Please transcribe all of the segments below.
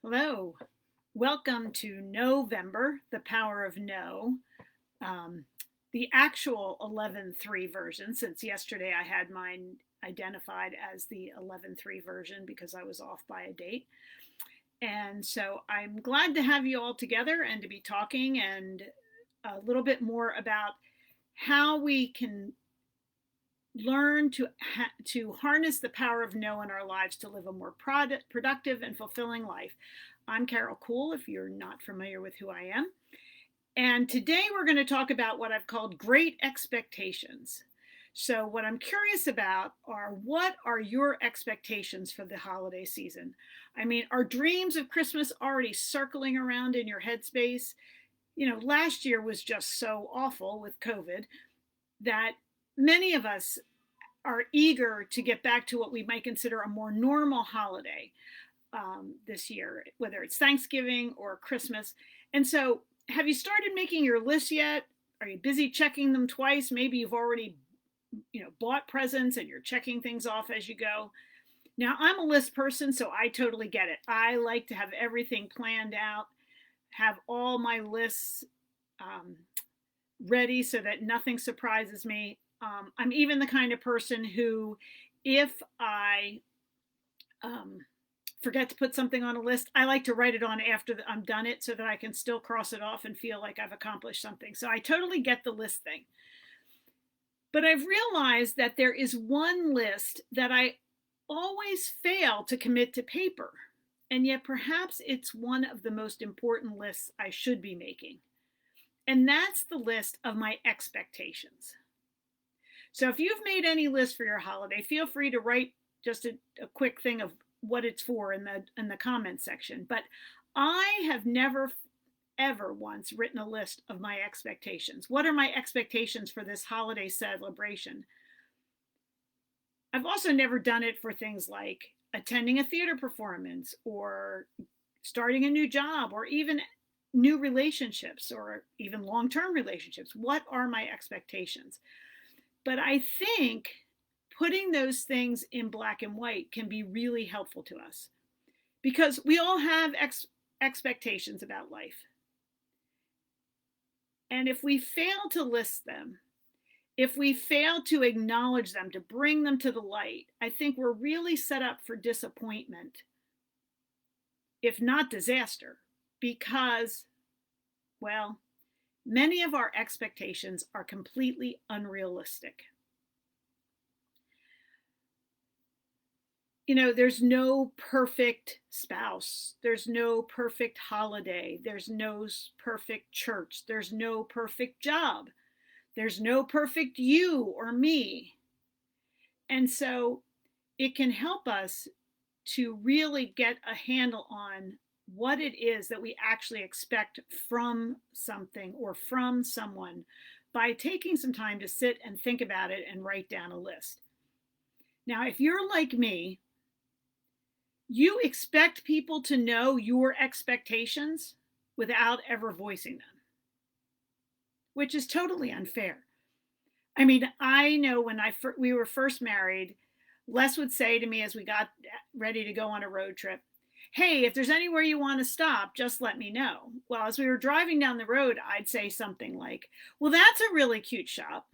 Hello. Welcome to November, The Power of No, um, the actual 11.3 version, since yesterday I had mine identified as the 11.3 version because I was off by a date. And so I'm glad to have you all together and to be talking and a little bit more about how we can learn to harness the power of no in our lives to live a more productive and fulfilling life. I'm Carol Cool, if you're not familiar with who I am. And today we're going to talk about what I've called great expectations. So, what I'm curious about are what are your expectations for the holiday season? I mean, are dreams of Christmas already circling around in your headspace? Last year was just so awful with COVID that many of us are eager to get back to what we might consider a more normal holiday this year, whether it's Thanksgiving or Christmas. And so, have you started making your list yet? Are you busy checking them twice? Maybe you've already, bought presents and you're checking things off as you go. Now, I'm a list person, so I totally get it. I like to have everything planned out, have all my lists um, ready so that nothing surprises me. I'm even the kind of person who, if I um, forget to put something on a list, I like to write it on after I'm done it so that I can still cross it off and feel like I've accomplished something. So I totally get the list thing. But I've realized that there is one list that I always fail to commit to paper. And yet perhaps it's one of the most important lists I should be making. And that's the list of my expectations. So if you've made any list for your holiday, feel free to write just a quick thing of what it's for in the comments section. But I have never ever once written a list of my expectations. What are my expectations for this holiday celebration? I've also never done it for things like attending a theater performance or starting a new job or even new relationships or even long-term relationships. What are my expectations? But I think putting those things in black and white can be really helpful to us because we all have expectations about life. And if we fail to list them, if we fail to acknowledge them, to bring them to the light, I think we're really set up for disappointment, if not disaster, because, well, many of our expectations are completely unrealistic. There's no perfect spouse. There's no perfect holiday. There's no perfect church. There's no perfect job. There's no perfect you or me. And so it can help us to really get a handle on what it is that we actually expect from something or from someone by taking some time to sit and think about it and write down a list. Now, if you're like me, you expect people to know your expectations without ever voicing them, which is totally unfair. I mean, I know when we were first married, Les would say to me as we got ready to go on a road trip, "Hey, if there's anywhere you want to stop, just let me know." Well, as we were driving down the road, I'd say something like, "Well, that's a really cute shop."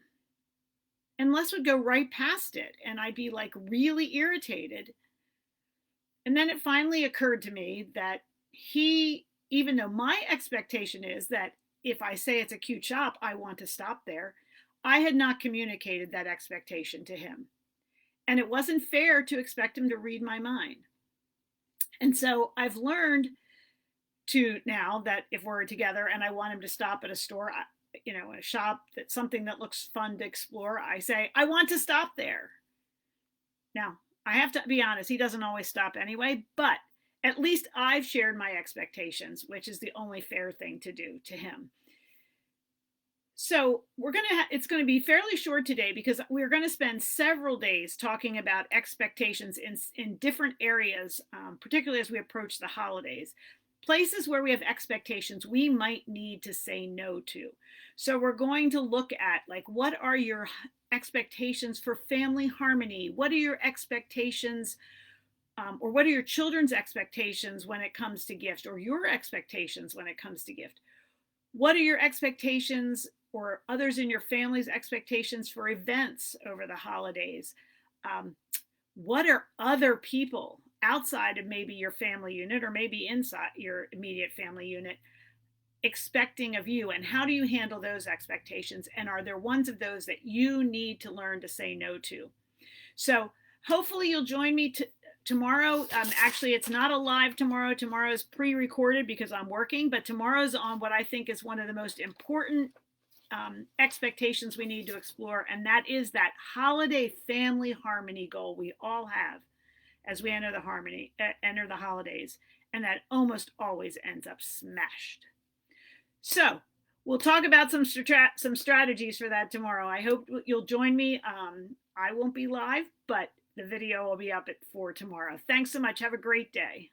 And Les would go right past it, and I'd be like really irritated. And then it finally occurred to me that even though my expectation is that if I say it's a cute shop, I want to stop there, I had not communicated that expectation to him. And it wasn't fair to expect him to read my mind. And so I've learned to now that if we're together and I want him to stop at a store, a shop that's something that looks fun to explore, I say, "I want to stop there." Now, I have to be honest, he doesn't always stop anyway, but at least I've shared my expectations, which is the only fair thing to do to him. So it's going to be fairly short today because we're going to spend several days talking about expectations in different areas, particularly as we approach the holidays. Places where we have expectations we might need to say no to. So we're going to look at what are your expectations for family harmony? What are your expectations or what are your children's expectations when it comes to gift, or your expectations when it comes to gift? What are your expectations or others in your family's expectations for events over the holidays? What are other people outside of maybe your family unit or maybe inside your immediate family unit expecting of you, and how do you handle those expectations? And are there ones of those that you need to learn to say no to? So hopefully you'll join me tomorrow. Actually, it's not a live tomorrow. Tomorrow is pre-recorded because I'm working, but tomorrow's on what I think is one of the most important expectations we need to explore, and that is that holiday family harmony goal we all have as we enter the holidays, and that almost always ends up smashed. So we'll talk about some strategies for that tomorrow. I hope you'll join me. I won't be live, but the video will be up at 4 tomorrow. Thanks so much. Have a great day.